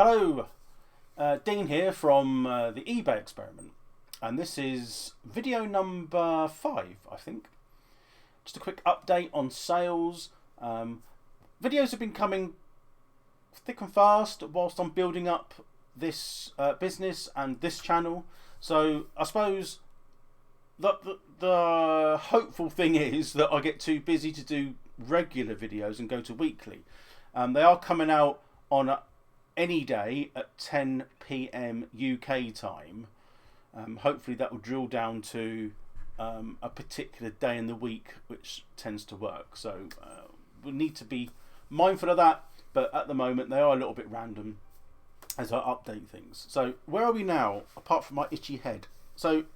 Hello, Dean here from the eBay experiment, and this is video number 5, I think. Just a quick update on sales. Videos have been coming thick and fast whilst I'm building up this business and this channel. So I suppose the hopeful thing is that I get too busy to do regular videos and go to weekly. They are coming out on any day at 10 PM UK time. Hopefully that will drill down to a particular day in the week which tends to work. So we'll need to be mindful of that, but at the moment they are a little bit random as I update things. So where are we now, apart from my itchy head? So,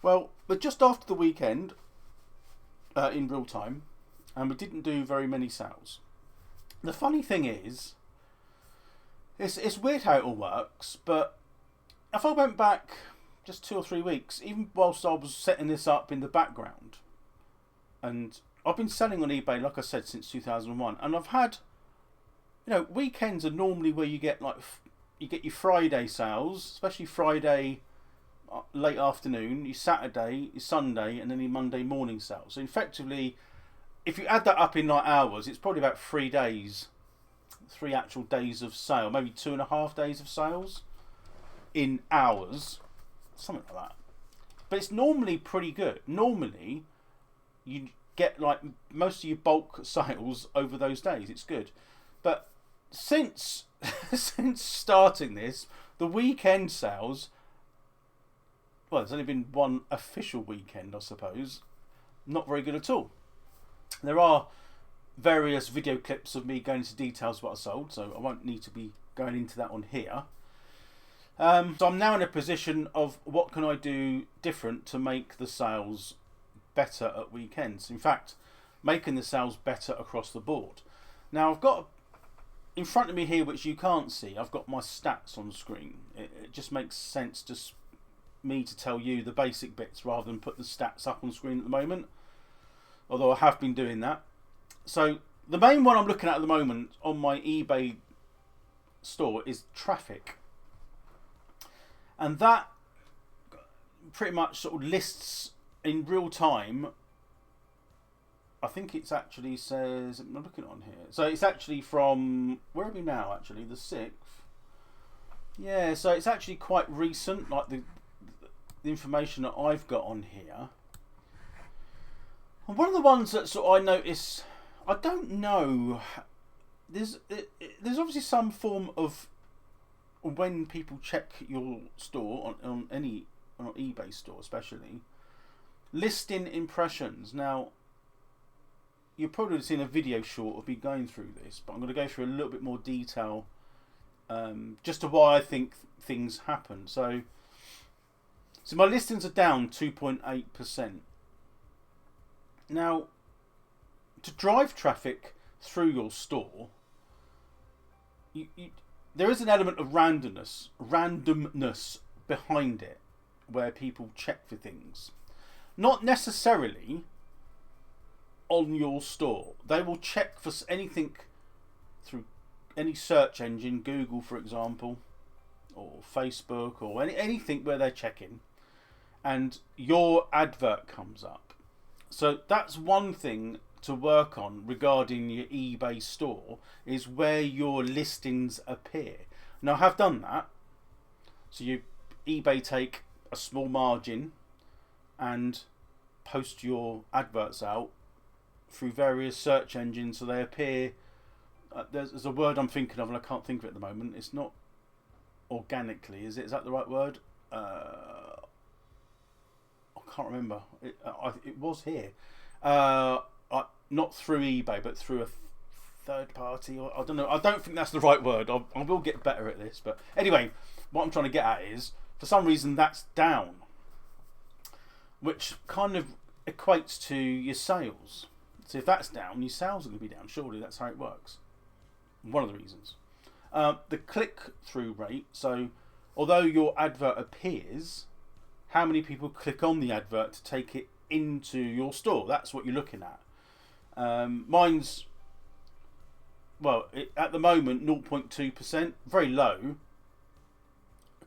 well, we're just after the weekend in real time, and we didn't do very many sales. The funny thing is, it's weird how it all works, but if I went back just 2 or 3 weeks, even whilst I was setting this up in the background, and I've been selling on eBay, like I said, since 2001, and I've had, weekends are normally where you get your Friday sales, especially Friday late afternoon, your Saturday, your Sunday, and then your Monday morning sales. So effectively, if you add that up in hours, it's probably about 3 days. 3 actual days of sale, maybe 2.5 days of sales in hours, something like that. But it's normally pretty good. Normally, you get most of your bulk sales over those days. It's good. But since starting this, the weekend sales, well, there's only been one official weekend, I suppose. Not very good at all. There are various video clips of me going into details of what I sold, so I won't need to be going into that on here. So I'm now in a position of what can I do different to make the sales better at weekends. In fact, making the sales better across the board. Now I've got in front of me here, which you can't see, I've got my stats on screen. It just makes sense to me to tell you the basic bits rather than put the stats up on screen at the moment, although I have been doing that. So the main one I'm looking at the moment on my eBay store is traffic. And that pretty much sort of lists in real time. I think it's actually says, I'm looking on here. So it's actually from, where are we now actually? The 6th. Yeah, so it's actually quite recent, like the information that I've got on here. And one of the ones that sort of I notice, I don't know. There's obviously some form of when people check your store on eBay store, especially listing impressions. Now, you've probably seen a video short of me going through this, but I'm going to go through a little bit more detail just to why I think things happen. So my listings are down 2.8%. Now, to drive traffic through your store, there is an element of randomness behind it, where people check for things. Not necessarily on your store. They will check for anything through any search engine, Google for example, or Facebook, or anything where they're checking, and your advert comes up. So that's one thing to work on regarding your eBay store, is where your listings appear. Now I have done that. So eBay take a small margin and post your adverts out through various search engines, so they appear. There's a word I'm thinking of and I can't think of it at the moment. It's not organically, is it? Is that the right word? I can't remember. It was here. Not through eBay, but through a third party, or I don't know. I don't think that's the right word. I will get better at this, but anyway, what I'm trying to get at is, for some reason, that's down, which kind of equates to your sales. So if that's down, your sales are going to be down. Surely that's how it works. One of the reasons. The click-through rate. So although your advert appears, how many people click on the advert to take it into your store? That's what you're looking at. Mine's at the moment 0.2%, very low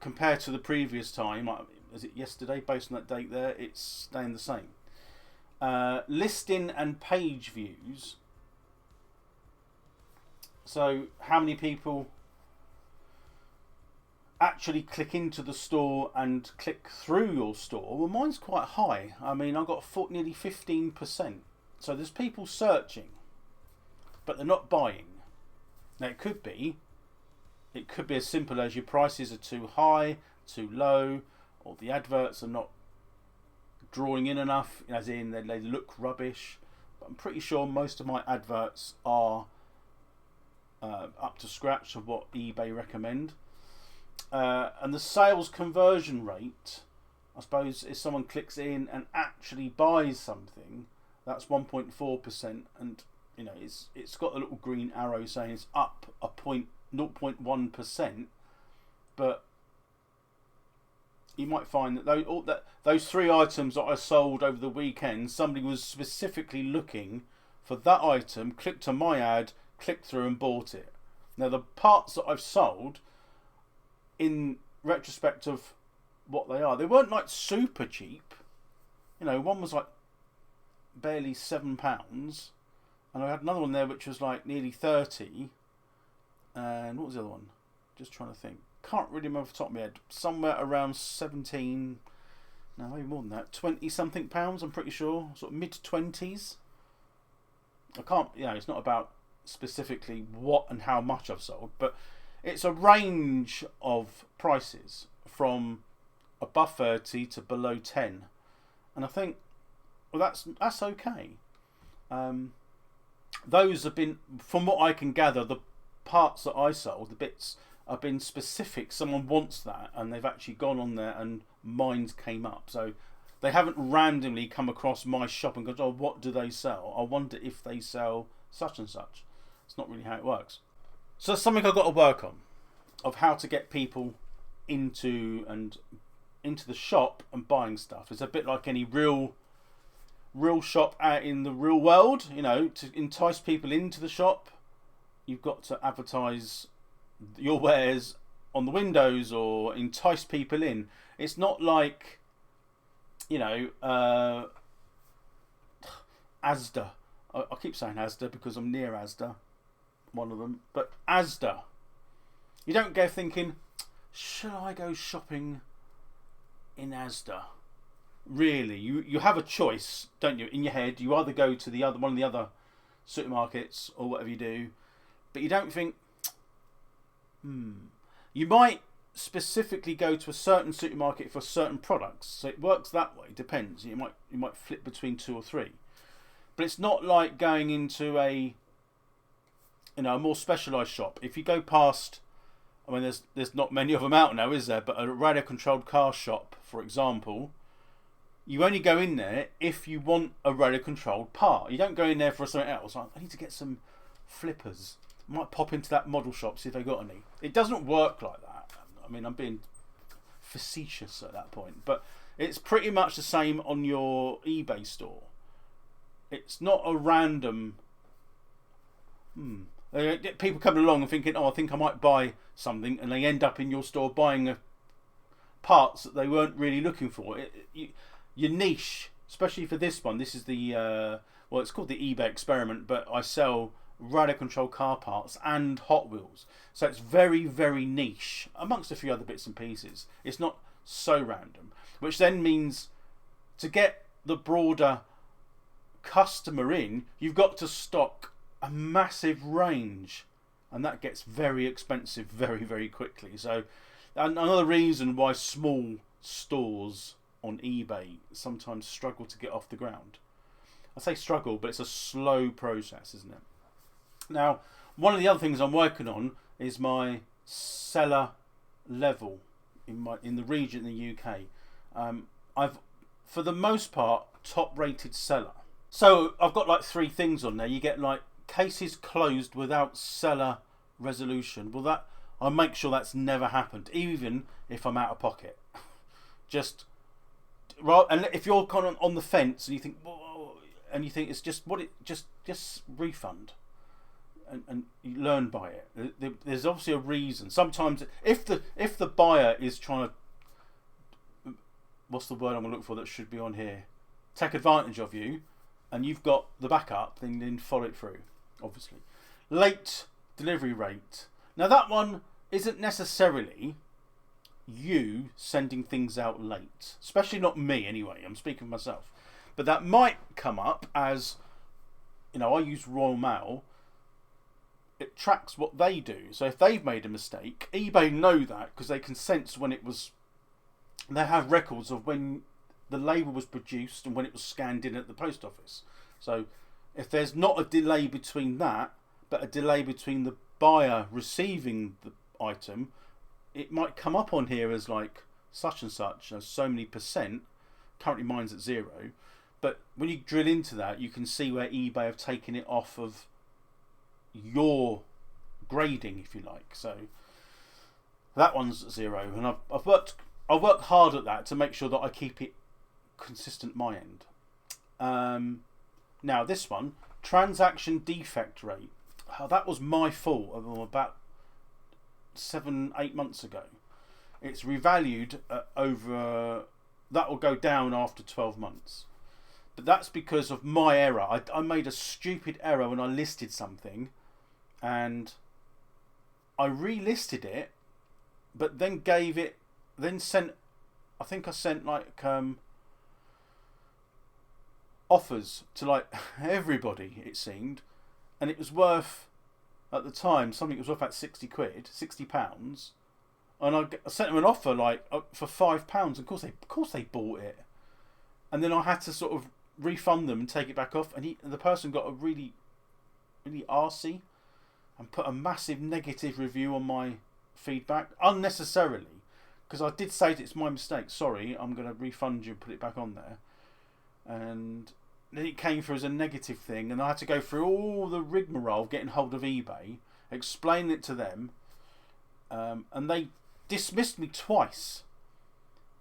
compared to the previous time. Was it yesterday? Based on that date there, it's staying the same. Listing and page views. So how many people actually click into the store and click through your store? Well, mine's quite high. I mean, I've got nearly 15%. So there's people searching, but they're not buying. Now it could be as simple as your prices are too high, too low, or the adverts are not drawing in enough, as in they look rubbish. But I'm pretty sure most of my adverts are up to scratch of what eBay recommend. And the sales conversion rate, I suppose, if someone clicks in and actually buys something, that's 1.4%, and it's got a little green arrow saying it's up 0.1%, but you might find that those 3 items that I sold over the weekend, somebody was specifically looking for that item, clicked on my ad, clicked through and bought it. Now the parts that I've sold, in retrospect of what they are, they weren't like super cheap. One was like barely £7, and I had another one there which was like nearly 30. And what was the other one? Just trying to think. Can't really remember off the top of my head. Somewhere around 17, no, maybe more than that, 20 something pounds, I'm pretty sure, sort of mid-20s. I can't, it's not about specifically what and how much I've sold, but it's a range of prices from above 30 to below 10. And I think, well, that's okay. Those have been, from what I can gather, the parts that I sold, the bits, have been specific. Someone wants that, and they've actually gone on there and mine came up. So they haven't randomly come across my shop and gone, oh, what do they sell? I wonder if they sell such and such. It's not really how it works. So that's something I've got to work on, of how to get people into the shop and buying stuff. It's a bit like any real shop out in the real world. To entice people into the shop, you've got to advertise your wares on the windows or entice people in. It's not like, Asda. I keep saying Asda because I'm near Asda, one of them. But Asda, you don't go thinking, should I go shopping in Asda? Really, you have a choice, don't you? In your head, you either go to one of the other supermarkets or whatever you do, but you don't think, You might specifically go to a certain supermarket for certain products, so it works that way. Depends. You might flip between 2 or 3, but it's not like going into a more specialised shop. If you go past, I mean, there's not many of them out now, is there? But a radio controlled car shop, for example, you only go in there if you want a radio controlled part. You don't go in there for something else. I need to get some flippers. I might pop into that model shop, see if they got any. It doesn't work like that. I mean, I'm being facetious at that point, but it's pretty much the same on your eBay store. It's not a random. They get people coming along and thinking, oh, I think I might buy something, and they end up in your store buying parts that they weren't really looking for. Your niche, especially for this one, this is the it's called the eBay experiment, but I sell radio control car parts and Hot Wheels, so it's very, very niche amongst a few other bits and pieces. It's not so random, which then means to get the broader customer in, you've got to stock a massive range, and that gets very expensive very, very quickly. So another reason why small stores on eBay sometimes struggle to get off the ground. I say struggle, but it's a slow process, isn't it? Now, one of the other things I'm working on is my seller level in the region in the UK. I've, for the most part, top rated seller. So I've got like 3 things on there. You get like cases closed without seller resolution. Well, that I'll make sure that's never happened, even if I'm out of pocket. And if you're kind of on the fence and you think, whoa, and you think it's just just refund. and you learn by it. There's obviously a reason. Sometimes if the buyer is trying to, what's the word I'm going to look for that should be on here, take advantage of you, and you've got the backup, then follow it through. Obviously, late delivery rate. Now that one isn't necessarily you sending things out late, especially not me anyway. I'm speaking for myself, but that might come up as, I use Royal Mail. It tracks what they do. So if they've made a mistake, eBay know that because they can sense when it was. They have records of when the label was produced and when it was scanned in at the post office. So if there's not a delay between that, but a delay between the buyer receiving the item, it might come up on here as like such and such, so many percent. Currently mine's at 0. But when you drill into that, you can see where eBay have taken it off of your grading, if you like. So that one's 0, and I've worked hard at that to make sure that I keep it consistent my end. Now this one, transaction defect rate. That was my fault about 7-8 months ago. It's revalued over. That will go down after 12 months. But that's because of my error. I made a stupid error when I listed something, and I relisted it, but then sent. I think I sent like offers to like everybody, it seemed, and it was worth, at the time, something was worth about £60, and I sent them an offer like for £5. Of course they bought it, and then I had to sort of refund them and take it back off, and the person got a really arsey and put a massive negative review on my feedback unnecessarily, because I did say that it's my mistake, sorry, I'm going to refund you and put it back on there, and then it came through as a negative thing, and I had to go through all the rigmarole of getting hold of eBay, explain it to them, and they dismissed me twice.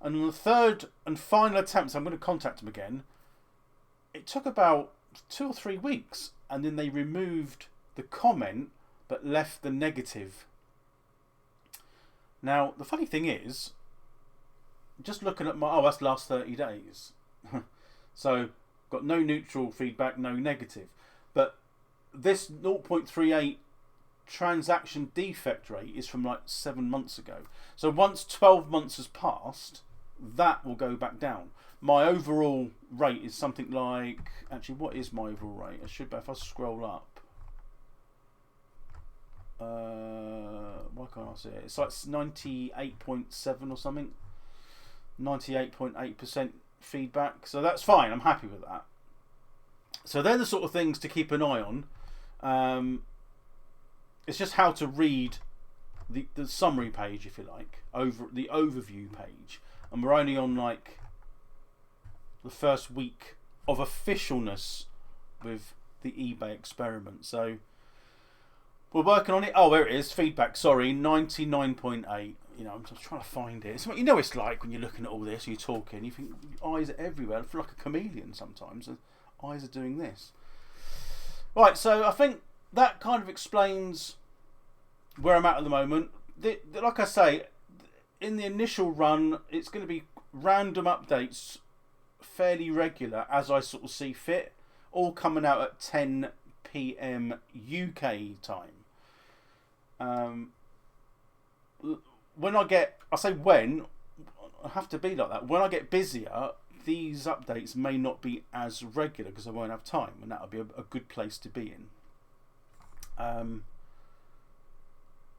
And on the third and final attempt, I'm going to contact them again. It took about 2 or 3 weeks, and then they removed the comment but left the negative. Now the funny thing is, just looking at my that's last 30 days. So got no neutral feedback, no negative. But this 0.38 transaction defect rate is from like 7 months ago. So once 12 months has passed, that will go back down. My overall rate is something like, actually, what is my overall rate? I should, if I scroll up. Why can't I see it? It's like 98.7 or something. 98.8% feedback. So that's fine. I'm happy with that. So they're the sort of things to keep an eye on. It's just how to read the summary page, if you like, over the overview page. And we're only on like the first week of officialness with the eBay experiment. So we're working on it. Oh, there it is. Feedback. Sorry, 99.8. I'm just trying to find it. It's, it's like when you're looking at all this, you're talking, you think your eyes are everywhere. I feel like a chameleon sometimes. The eyes are doing this. Right, so I think that kind of explains where I'm at the moment. Like I say, in the initial run, it's going to be random updates, fairly regular, as I sort of see fit, all coming out at 10 p.m. UK time. When I have to be like that. When I get busier, these updates may not be as regular because I won't have time, and that'll be a good place to be in.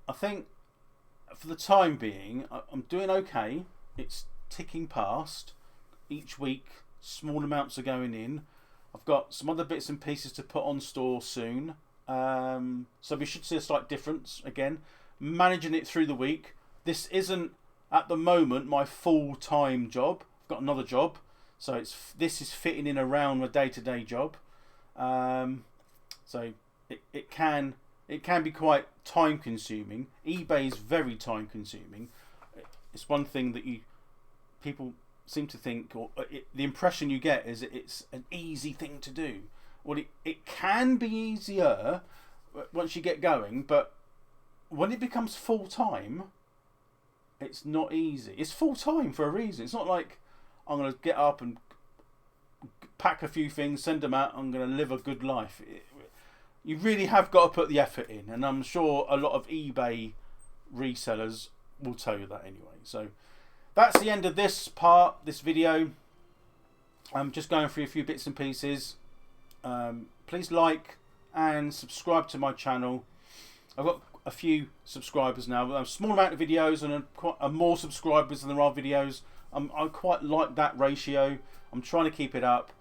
I think for the time being, I'm doing okay. It's ticking past. Each week, small amounts are going in. I've got some other bits and pieces to put on store soon. So we should see a slight difference again. Managing it through the week. This isn't, at the moment, my full-time job. I've got another job. So this is fitting in around my day-to-day job. So it can be quite time-consuming. eBay is very time-consuming. It's one thing that people seem to think, or the impression you get is that it's an easy thing to do. Well, it can be easier, once you get going, but when it becomes full time, it's not easy. It's full time for a reason. It's not like I'm going to get up and pack a few things, send them out, I'm going to live a good life. You really have got to put the effort in, and I'm sure a lot of eBay resellers will tell you that anyway. So that's the end of this video. I'm just going through a few bits and pieces. Please like and subscribe to my channel. I've got a few subscribers now, a small amount of videos and more subscribers than there are videos. I quite like that ratio. I'm trying to keep it up.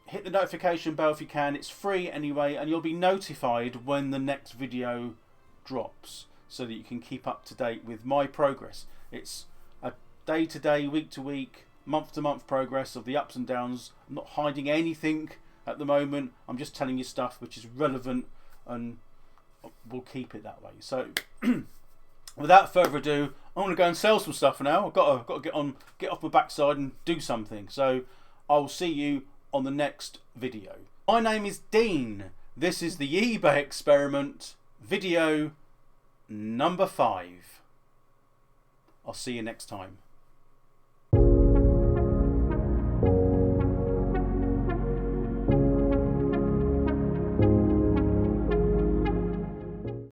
Hit the notification bell if you can. It's free anyway, and you'll be notified when the next video drops, so that you can keep up to date with my progress. It's a day-to-day, week-to-week, month-to-month progress of the ups and downs. I'm not hiding anything at the moment. I'm just telling you stuff which is relevant, and we'll keep it that way. So without further ado, I'm going to go and sell some stuff now. I've got to get off my backside and do something. So I'll see you on the next video. My name is Dean. This is the eBay experiment, video number 5. I'll see you next time.